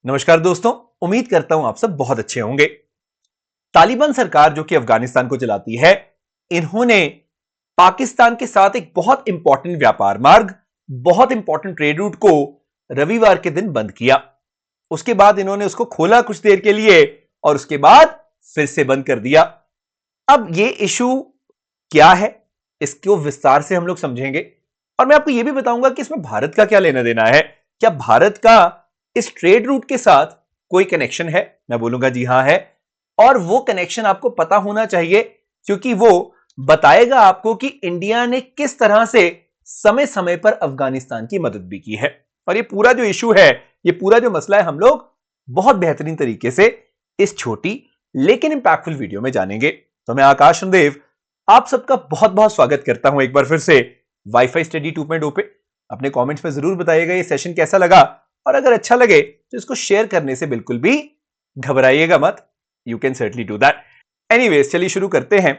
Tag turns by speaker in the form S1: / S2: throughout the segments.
S1: नमस्कार दोस्तों, उम्मीद करता हूं आप सब बहुत अच्छे होंगे। तालिबान सरकार जो कि अफगानिस्तान को चलाती है, इन्होंने पाकिस्तान के साथ एक बहुत इंपॉर्टेंट व्यापार मार्ग, बहुत इंपॉर्टेंट ट्रेड रूट को रविवार के दिन बंद किया। उसके बाद इन्होंने उसको खोला कुछ देर के लिए और उसके बाद फिर से बंद कर दिया। अब ये इशू क्या है, इसको विस्तार से हम लोग समझेंगे और मैं आपको यह भी बताऊंगा कि इसमें भारत का क्या लेना देना है। क्या भारत का इस ट्रेड रूट के साथ कोई कनेक्शन है? मैं बोलूंगा जी हां है, और वो कनेक्शन आपको पता होना चाहिए क्योंकि वो बताएगा आपको कि इंडिया ने किस तरह से समय समय पर अफगानिस्तान की मदद भी की है। और ये पूरा जो इशू है, ये पूरा जो मसला है, हम लोग बहुत बेहतरीन तरीके से इस छोटी लेकिन इंपैक्टफुल वीडियो में जानेंगे। तो मैं आकाश देव आप सबका बहुत बहुत स्वागत करता हूं एक बार फिर से वाईफाई स्टडी 2.0 पे। अपने कमेंट्स में जरूर बताइएगा ये सेशन कैसा लगा, और अगर अच्छा लगे तो इसको शेयर करने से बिल्कुल भी घबराइएगा मत। You can certainly do that. Anyways, चलिए शुरू करते हैं।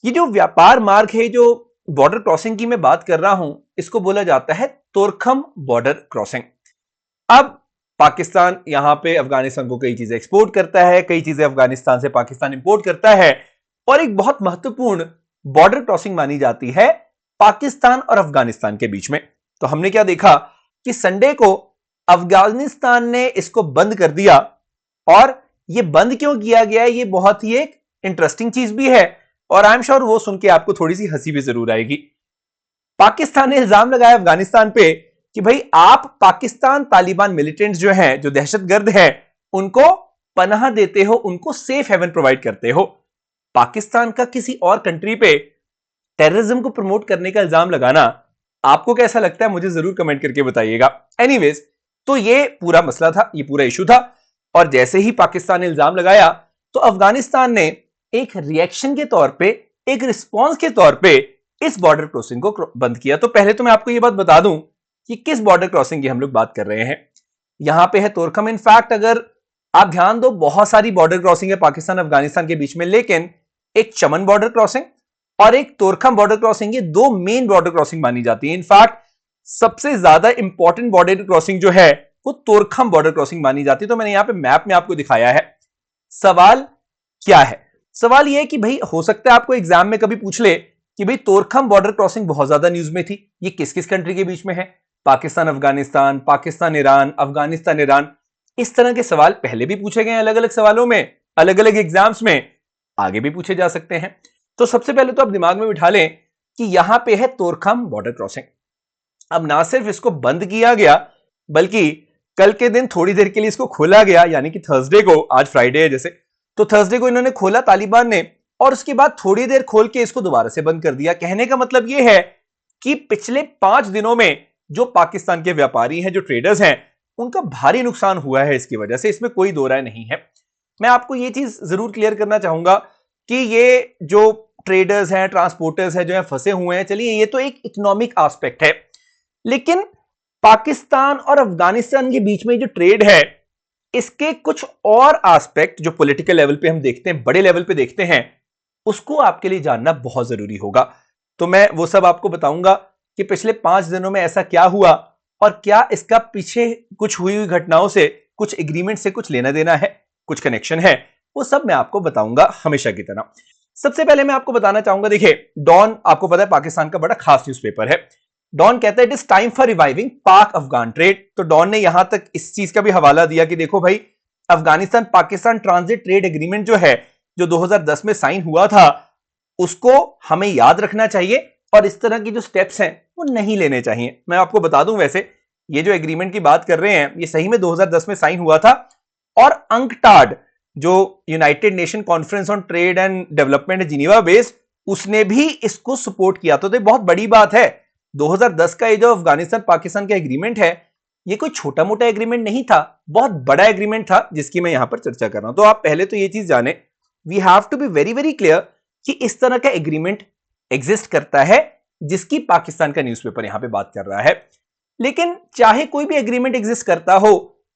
S1: ये जो व्यापार मार्ग है, जो बॉर्डर क्रॉसिंग की मैं बात कर रहा हूं, इसको बोला जाता है तोरखम बॉर्डर क्रॉसिंग। अब पाकिस्तान यहां पे अफगानिस्तान को कई चीजें एक्सपोर्ट करता है, कई चीजें अफगानिस्तान से पाकिस्तान इंपोर्ट करता है, और एक बहुत महत्वपूर्ण बॉर्डर क्रॉसिंग मानी जाती है पाकिस्तान और अफगानिस्तान के बीच में। तो हमने क्या देखा कि संडे को अफगानिस्तान ने इसको बंद कर दिया, और ये बंद क्यों किया गया है, ये बहुत ही एक इंटरेस्टिंग चीज भी है, और आई एम श्योर वो सुन के आपको थोड़ी सी हंसी भी जरूर आएगी। पाकिस्तान ने इल्जाम लगाया अफगानिस्तान पे कि भाई आप पाकिस्तान तालिबान मिलिटेंट्स जो हैं, जो दहशतगर्द हैं, उनको पनाह देते हो, उनको सेफ हेवन प्रोवाइड करते हो। पाकिस्तान का किसी और कंट्री पे टेररिज्म को प्रमोट करने का इल्जाम लगाना आपको कैसा लगता है, मुझे जरूर कमेंट करके बताइएगा। एनीवेज, तो ये पूरा मसला था, ये पूरा इशू था, और जैसे ही पाकिस्तान ने इल्जाम लगाया तो अफगानिस्तान ने एक रिएक्शन के तौर पे, एक रिस्पॉन्स के तौर पे इस बॉर्डर क्रॉसिंग को बंद किया। तो पहले तो मैं आपको यह बात बता दूं कि किस बॉर्डर क्रॉसिंग की हम लोग बात कर रहे हैं। यहां पे है तोरखम। इनफैक्ट अगर आप ध्यान दो, बहुत सारी बॉर्डर क्रॉसिंग है पाकिस्तान अफगानिस्तान के बीच में, लेकिन एक चमन बॉर्डर क्रॉसिंग और एक तोरखम बॉर्डर क्रॉसिंग, ये दो मेन बॉर्डर क्रॉसिंग मानी जाती है। इनफैक्ट सबसे ज्यादा इंपॉर्टेंट बॉर्डर क्रॉसिंग जो है वो तोरखम बॉर्डर क्रॉसिंग मानी जाती है। तो मैंने यहां पे मैप में आपको दिखाया है। सवाल क्या है? सवाल यह है कि भाई हो सकता है आपको एग्जाम में कभी पूछ ले कि भाई तोरखम बॉर्डर क्रॉसिंग बहुत ज्यादा न्यूज में थी, ये किस किस कंट्री के बीच में है? Pakistan Afghanistan, Pakistan Iran, Afghanistan Iran. इस तरह के सवाल पहले भी पूछे गए हैं अलग अलग सवालों में, अलग अलग एग्जाम्स में, आगे भी पूछे जा सकते हैं। तो सबसे पहले तो आप दिमाग में बिठा लें कि यहां पे है तोरखम बॉर्डर क्रॉसिंग। अब ना सिर्फ इसको बंद किया गया, बल्कि कल के दिन थोड़ी देर के लिए इसको खोला गया, यानी कि थर्सडे को, आज फ्राइडे है जैसे, तो थर्सडे को इन्होंने खोला तालिबान ने, और उसके बाद थोड़ी देर खोल के इसको दोबारा से बंद कर दिया। कहने का मतलब यह है कि पिछले 5 दिनों में जो पाकिस्तान के व्यापारी हैं, जो ट्रेडर्स हैं, उनका भारी नुकसान हुआ है इसकी वजह से, इसमें कोई दो राय नहीं है। मैं आपको यह चीज जरूर क्लियर करना चाहूंगा कि ये जो ट्रेडर्स हैं, ट्रांसपोर्टर्स हैं, जो है फंसे हुए हैं, चलिए ये तो एक इकोनॉमिक एस्पेक्ट है, लेकिन पाकिस्तान और अफगानिस्तान के बीच में जो ट्रेड है, इसके कुछ और एस्पेक्ट जो पॉलिटिकल लेवल पे हम देखते हैं, बड़े लेवल पे देखते हैं, उसको आपके लिए जानना बहुत जरूरी होगा। तो मैं वो सब आपको बताऊंगा कि पिछले 5 दिनों में ऐसा क्या हुआ, और क्या इसका पीछे कुछ हुई हुई घटनाओं से, कुछ एग्रीमेंट से कुछ लेना देना है, कुछ कनेक्शन है, वो सब मैं आपको बताऊंगा हमेशा की तरह। सबसे पहले मैं आपको बताना चाहूंगा, देखिए डॉन आपको पता है पाकिस्तान का बड़ा खास न्यूज़पेपर है। डॉन कहता है it is time for reviving पाक अफगान ट्रेड। तो डॉन ने यहां तक इस चीज का भी हवाला दिया कि देखो भाई, Afghanistan Pakistan transit trade agreement जो है, जो 2010 में साइन हुआ था, उसको हमें याद रखना चाहिए, और इस तरह की जो स्टेप्स हैं वो नहीं लेने चाहिए। मैं आपको बता दूं, वैसे ये जो एग्रीमेंट की बात कर रहे हैं, ये सही में 2010 में साइन हुआ था, और अंकटाड जो United nation conference on trade and development Geneva based, उसने भी इसको सपोर्ट किया। तो ये बहुत बड़ी बात है। 2010 का ये जो अफगानिस्तान पाकिस्तान का एग्रीमेंट है, ये कोई छोटा मोटा एग्रीमेंट नहीं था, बहुत बड़ा एग्रीमेंट था, जिसकी मैं यहां पर चर्चा कर रहा हूं। तो आप पहले तो ये चीज जाने, we have to be very very clear कि इस तरह का एग्रीमेंट एग्जिस्ट करता है, जिसकी पाकिस्तान का न्यूज़पेपर यहां पे बात कर रहा है। लेकिन चाहे कोई भी एग्रीमेंट एग्जिस्ट करता हो,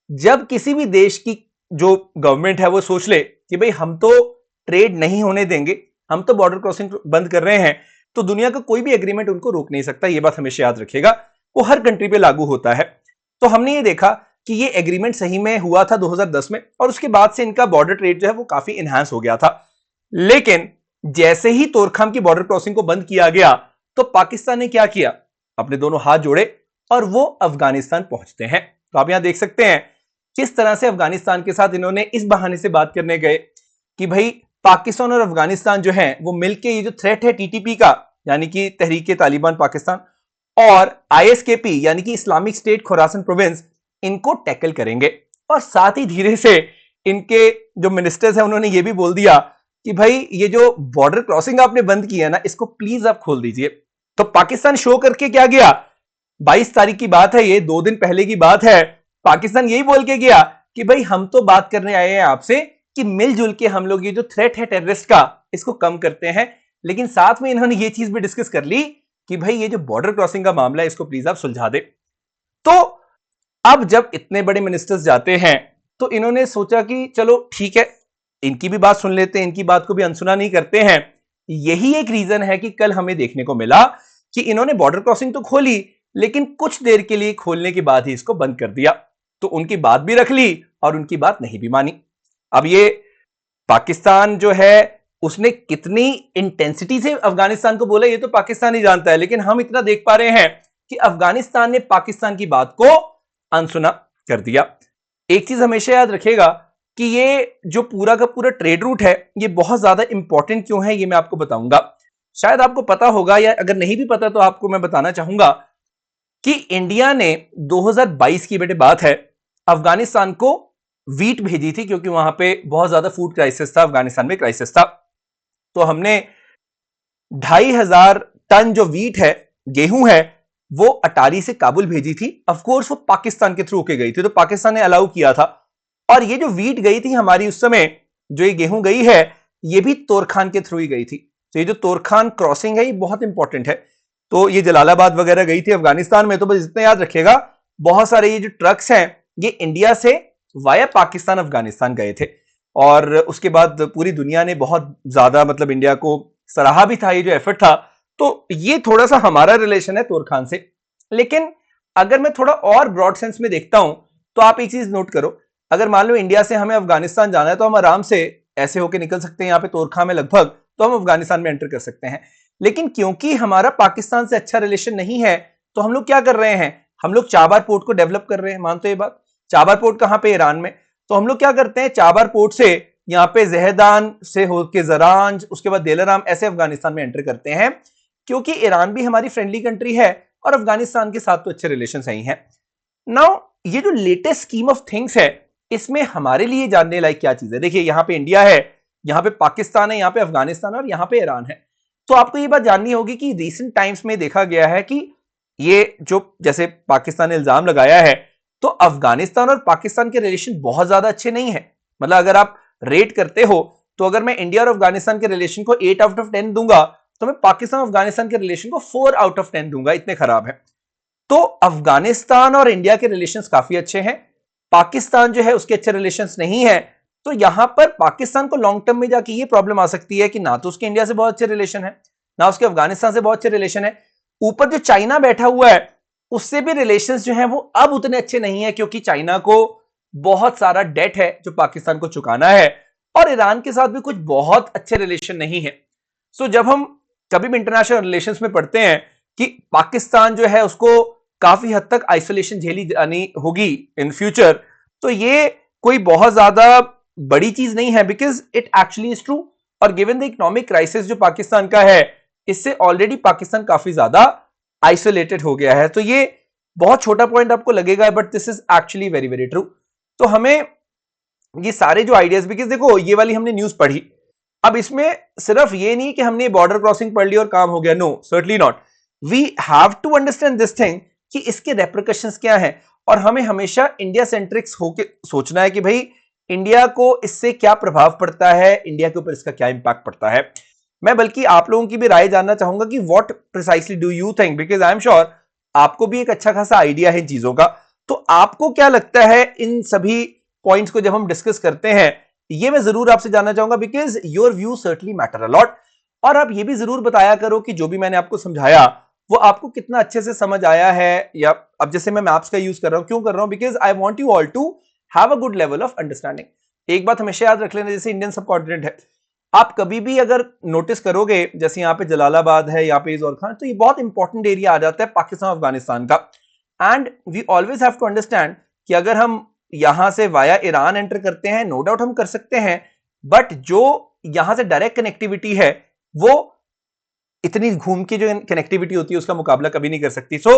S1: जब किसी भी देश की जो गवर्नमेंट है वो सोच ले कि भाई हम तो ट्रेड नहीं होने देंगे, हम तो बॉर्डर क्रॉसिंग बंद कर रहे हैं, तो दुनिया का कोई भी एग्रीमेंट उनको रोक नहीं सकता। ये बात हमेशा याद रखिएगा, वो हर कंट्री पे लागू होता है। तो हमने ये देखा कि ये एग्रीमेंट सही में हुआ था 2010 में, और उसके बाद से इनका बॉर्डर ट्रेड जो है वो काफी इनहांस हो गया था। लेकिन जैसे ही तोरखाम की बॉर्डर क्रॉसिंग को बंद किया गया, तो पाकिस्तान ने क्या किया, अपने दोनों हाथ जोड़े और वो अफगानिस्तान पहुंचते हैं। तो आप यहां देख सकते हैं किस तरह से अफगानिस्तान के साथ इन्होंने इस बहाने से बात करने गए कि भाई पाकिस्तान और अफगानिस्तान जो है वो मिलके ये जो थ्रेट है टीटीपी का, यानी कि तहरीक तालिबान पाकिस्तान, और आईएसकेपी यानी कि इस्लामिक स्टेट खुरासन प्रोविंस, इनको टैकल करेंगे। और साथ ही धीरे से इनके जो मिनिस्टर्स हैं उन्होंने ये भी बोल दिया कि भाई ये जो बॉर्डर क्रॉसिंग आपने बंद किया है ना, इसको प्लीज आप खोल दीजिए। तो पाकिस्तान शो करके क्या गया, 22 तारीख की बात है, ये 2 दिन पहले की बात है, पाकिस्तान यही बोल के गया कि भाई हम तो बात करने आए हैं आपसे कि मिलजुल के हम लोग ये जो थ्रेट है टेररिस्ट का, इसको कम करते हैं। लेकिन साथ में इन्होंने ये चीज भी डिस्कस कर ली कि भाई ये जो बॉर्डर क्रॉसिंग का मामला है इसको प्लीज आप सुलझा दे। तो अब जब इतने बड़े मिनिस्टर्स जाते हैं तो इन्होंने सोचा कि चलो ठीक है, इनकी भी बात सुन लेते हैं, इनकी बात को भी अनसुना नहीं करते हैं। यही एक रीजन है कि कल हमें देखने को मिला कि इन्होंने बॉर्डर क्रॉसिंग तो खोली, लेकिन कुछ देर के लिए खोलने के बाद ही इसको बंद कर दिया। तो उनकी बात भी रख ली और उनकी बात नहीं भी मानी। अब ये पाकिस्तान जो है उसने कितनी इंटेंसिटी से अफगानिस्तान को बोला ये तो पाकिस्तान ही जानता है, लेकिन हम इतना देख पा रहे हैं कि अफगानिस्तान ने पाकिस्तान की बात को अनसुना कर दिया। एक चीज हमेशा याद रखिएगा कि ये जो पूरा का पूरा ट्रेड रूट है ये बहुत ज्यादा इंपॉर्टेंट क्यों है, ये मैं आपको बताऊंगा। शायद आपको पता होगा, या अगर नहीं भी पता तो आपको मैं बताना चाहूंगा कि इंडिया ने 2022 की बेटे बात है अफगानिस्तान को वीट भेजी थी, क्योंकि वहां पे बहुत ज्यादा फूड क्राइसिस था, अफगानिस्तान में क्राइसिस था। तो हमने 2,500 टन जो वीट है, गेहूं है, वो अटारी से काबुल भेजी थी। ऑफ कोर्स वो पाकिस्तान के थ्रू होके गई थी, तो पाकिस्तान ने अलाउ किया था। और ये जो वीट गई थी हमारी उस समय, जो ये गेहूं गई है, ये भी तोरखान के थ्रू ही गई थी। तो ये जो तोरखान क्रॉसिंग है ये बहुत इंपॉर्टेंट है। तो ये जलालाबाद वगैरह गई थी अफगानिस्तान में। तो बस इतना याद रखिएगा, बहुत सारे ये जो ट्रक्स हैं ये इंडिया से वाया पाकिस्तान अफगानिस्तान गए थे। और उसके बाद पूरी दुनिया ने बहुत ज्यादा मतलब इंडिया को सराहा भी था ये जो एफर्ट था। तो ये थोड़ा सा हमारा रिलेशन है तोरखान से। लेकिन अगर मैं थोड़ा और ब्रॉड सेंस में देखता हूं तो आप एक चीज नोट करो, अगर मान लो इंडिया से हमें अफगानिस्तान जाना है तो हम आराम से ऐसे होके निकल सकते हैं यहाँ पे तोरखा में लगभग, तो हम अफगानिस्तान में एंटर कर सकते हैं। लेकिन क्योंकि हमारा पाकिस्तान से अच्छा रिलेशन नहीं है तो हम लोग क्या कर रहे हैं, हम लोग चाबार पोर्ट को डेवलप कर रहे हैं। मानते हो ये बात? चाबार पोर्ट कहां पे? ईरान में। तो हम लोग क्या करते हैं, चाबार पोर्ट से यहाँ पे जहेदान से होके जरांज, उसके बाद देलाराम, ऐसे अफगानिस्तान में एंटर करते हैं, क्योंकि ईरान भी हमारी फ्रेंडली कंट्री है और अफगानिस्तान के साथ तो अच्छे रिलेशन ही हैं। नाउ ये जो लेटेस्ट स्कीम ऑफ थिंग्स है इसमें हमारे लिए जानने लायक क्या चीज है। देखिए यहाँ पे इंडिया है, यहाँ पे पाकिस्तान है, यहाँ पे अफगानिस्तान और यहाँ पे ईरान है। तो आपको ये बात जाननी होगी कि रिसेंट टाइम्स में देखा गया है कि ये जो जैसे पाकिस्तान ने इल्जाम लगाया है, तो अफगानिस्तान और पाकिस्तान के रिलेशन बहुत ज्यादा अच्छे नहीं है। मतलब अगर आप रेट करते हो तो अगर मैं इंडिया और अफगानिस्तान के रिलेशन को 8 आउट ऑफ 10 दूंगा तो मैं पाकिस्तान अफगानिस्तान के रिलेशन को 4 आउट ऑफ 10 दूंगा, इतने खराब है। तो अफगानिस्तान और इंडिया के रिलेशंस काफी अच्छे हैं, पाकिस्तान जो है उसके अच्छे रिलेशंस नहीं है। तो यहां पर पाकिस्तान को लॉन्ग टर्म में जाके ये प्रॉब्लम आ सकती है कि ना तो उसके इंडिया से बहुत अच्छे रिलेशन है, ना उसके अफगानिस्तान से बहुत अच्छे रिलेशन है। ऊपर जो चाइना बैठा हुआ है उससे भी रिलेशंस जो है वो अब उतने अच्छे नहीं है, क्योंकि चाइना को बहुत सारा डेट है जो पाकिस्तान को चुकाना है, और ईरान के साथ भी कुछ बहुत अच्छे रिलेशन नहीं है। सो जब हम कभी भी इंटरनेशनल रिलेशंस में पढ़ते हैं कि पाकिस्तान जो है उसको काफी हद तक आइसोलेशन झेली जानी होगी इन फ्यूचर, तो ये कोई बहुत ज्यादा बड़ी चीज नहीं है, because it actually is true. और गिवन द इकोनॉमिक क्राइसिस जो पाकिस्तान का है, इससे ऑलरेडी पाकिस्तान काफी ज्यादा आइसोलेटेड हो गया है। तो ये बहुत छोटा पॉइंट आपको लगेगा, but this is actually very very true. तो हमें ये सारे जो आइडियाज, बिकॉज देखो ये वाली हमने न्यूज पढ़ी, अब इसमें सिर्फ ये नहीं कि हमने बॉर्डर क्रॉसिंग पढ़ ली और काम हो गया, no certainly not. We have to understand this thing कि इसके रेप्रिकॉशंस क्या हैं, और हमें हमेशा इंडिया सेंट्रिक्स होके सोचना है कि भाई इंडिया को इससे क्या प्रभाव पड़ता है, इंडिया के ऊपर इसका क्या इंपैक्ट पड़ता है। मैं बल्कि आप लोगों की भी राय जानना चाहूंगा कि what precisely do you think, because I am sure आपको भी एक अच्छा खासा आइडिया है इन चीजों का। तो आपको क्या लगता है इन सभी पॉइंट्स को जब हम डिस्कस करते हैं, ये मैं जरूर आपसे जानना चाहूंगा, because your view certainly matter a lot. और आप ये भी जरूर बताया करो कि जो भी मैंने आपको समझाया वो आपको कितना अच्छे से समझ आया है। या अब जैसे मैं मैप्स का यूज कर रहा हूं, क्यों कर रहा हूं? Because I want you all to have a good level of understanding. एक बात हमेशा याद रख लेना, जैसे इंडियन सब कॉन्टिनेंट है, आप कभी भी अगर नोटिस करोगे, जैसे यहाँ पे जलालाबाद है, यहाँ पे ईज़ और खान, तो ये बहुत इंपॉर्टेंट एरिया आ जाता है पाकिस्तान अफगानिस्तान का। And we always have to understand कि अगर हम यहां से वाया ईरान एंटर करते हैं, नो डाउट हम कर सकते हैं, बट जो यहां से डायरेक्ट कनेक्टिविटी है वो इतनी घूम की जो कनेक्टिविटी होती है उसका मुकाबला कभी नहीं कर सकती। सो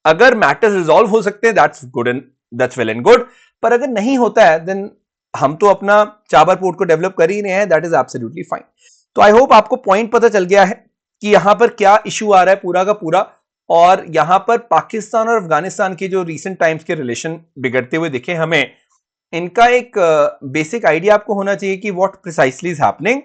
S1: अगर मैटर्स रिजॉल्व हो सकते हैं, that's good and that's well and good, पर अगर नहीं होता है देन हम तो अपना चाबर पोर्ट को डेवलप कर ही रहे हैं, दैट इज एब्सोल्युटली फाइन। तो आई होप आपको पॉइंट पता चल गया है कि यहां पर क्या इशू आ रहा है पूरा का पूरा, और यहां पर पाकिस्तान और अफगानिस्तान के जो रीसेंट टाइम्स के रिलेशन बिगड़ते हुए दिखे हमें, इनका एक बेसिक आइडिया आपको होना चाहिए कि व्हाट प्रिसाइसली इज हैपनिंग।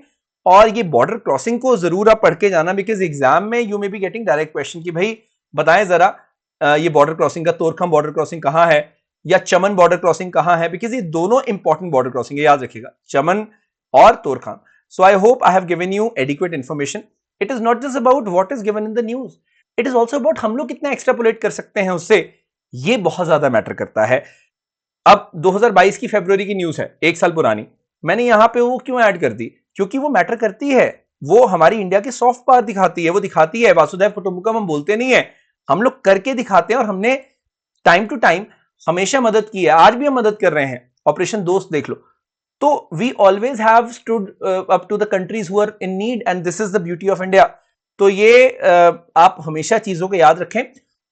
S1: और ये बॉर्डर क्रॉसिंग को जरूर आप पढ़ के जाना, बिकॉज एग्जाम में you may be getting direct question कि भाई बताएं जरा ये बॉर्डर क्रॉसिंग का तोरखम बॉर्डर क्रॉसिंग कहां है या चमन बॉर्डर क्रॉसिंग कहां है, बिकॉज ये दोनों इंपॉर्टेंट बॉर्डर क्रॉसिंग है, याद रखिएगा, चमन और Torkham. So I hope I have given you adequate information. It is not just about what is given in the news, it is also about हम लोग कितना एक्स्ट्रापोलेट कर सकते हैं उससे, ये बहुत ज्यादा मैटर करता है। अब 2022 की फरवरी की न्यूज है, एक साल पुरानी, मैंने यहां पे वो क्यों ऐड कर दी? क्योंकि वो मैटर करती है, वो हमारी इंडिया की सॉफ्ट पावर दिखाती है, वो दिखाती है वासुदेव कुटुंबकम हम बोलते नहीं है, हम लोग करके दिखाते हैं। और हमने टाइम टू टाइम हमेशा मदद की है, आज भी हम मदद कर रहे हैं, ऑपरेशन दोस्त देख लो। तो we always have stood up to the countries who are in need, and this is the beauty of India. तो ये आप हमेशा चीजों को याद रखें।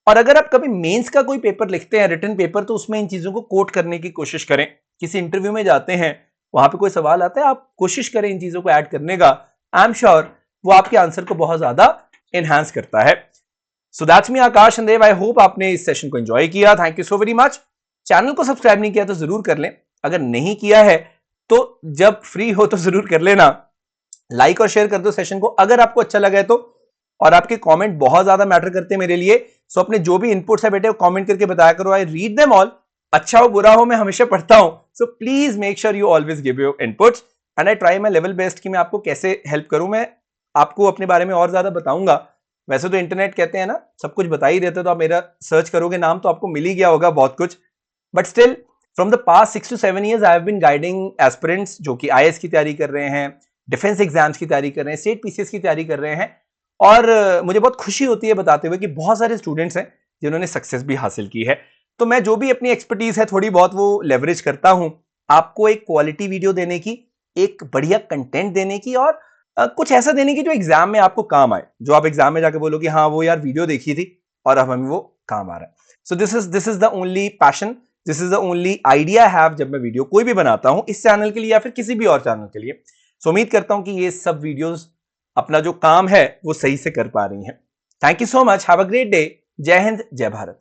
S1: और अगर आप कभी मेंस का कोई पेपर लिखते हैं, रिटन पेपर, तो उसमें इन चीजों को कोट करने की कोशिश करें। किसी इंटरव्यू में जाते हैं, वहां पे कोई सवाल आता है, आप कोशिश करें इन चीजों को ऐड करने का। आई एम श्योर वो आपके आंसर को बहुत ज्यादा एनहांस करता है। So that's me Akash and Dev. I hope आपने इस सेशन को एंजॉय किया। Thank you so very much. Channel को सब्सक्राइब नहीं किया तो जरूर कर लें, अगर नहीं किया है तो जब फ्री हो तो जरूर कर लेना। लाइक और शेयर कर दो सेशन को अगर आपको अच्छा लगा है तो, और आपके कमेंट बहुत ज्यादा मैटर करते हैं मेरे लिए। सो अपने जो भी इनपुट्स है बेटे वो कमेंट करके बताया करो, आई रीड देम ऑल। अच्छा हो बुरा हो मैं हमेशा पढ़ता हूं, so please make sure you always give your inputs and I try my level best कि मैं आपको कैसे हेल्प करूं। मैं आपको अपने बारे में और ज्यादा बताऊंगा। वैसे तो इंटरनेट कहते हैं ना सब कुछ बता ही देते, तो आप मेरा सर्च करोगे नाम तो आपको मिल ही गया होगा बहुत कुछ। But still from the past 6 to 7 years I have been guiding aspirants जो कि आईएएस की तैयारी कर रहे हैं, डिफेंस एग्जाम्स की तैयारी कर रहे हैं, स्टेट पीसीएस की तैयारी कर रहे हैं। और मुझे बहुत खुशी होती है बताते हुए कि बहुत सारे स्टूडेंट्स हैं जिन्होंने सक्सेस भी हासिल की है। तो मैं जो भी अपनी एक्सपर्टीज है थोड़ी बहुत वो लेवरेज करता हूं आपको एक क्वालिटी वीडियो देने की, एक बढ़िया कंटेंट देने की, और कुछ ऐसा देने की जो एग्जाम में आपको काम आए, जो आप एग्जाम में जाके बोलो कि हाँ वो यार वीडियो देखी थी और अब हमें वो काम आ रहा है। So this is the only passion, this is the only idea I have जब मैं वीडियो कोई भी बनाता हूं इस चैनल के लिए या फिर किसी भी और चैनल के लिए। सो उम्मीद करता हूं कि ये सब वीडियोस अपना जो काम है वो सही से कर पा रही हैं। Thank you so much, have a great day. जय हिंद, जय भारत।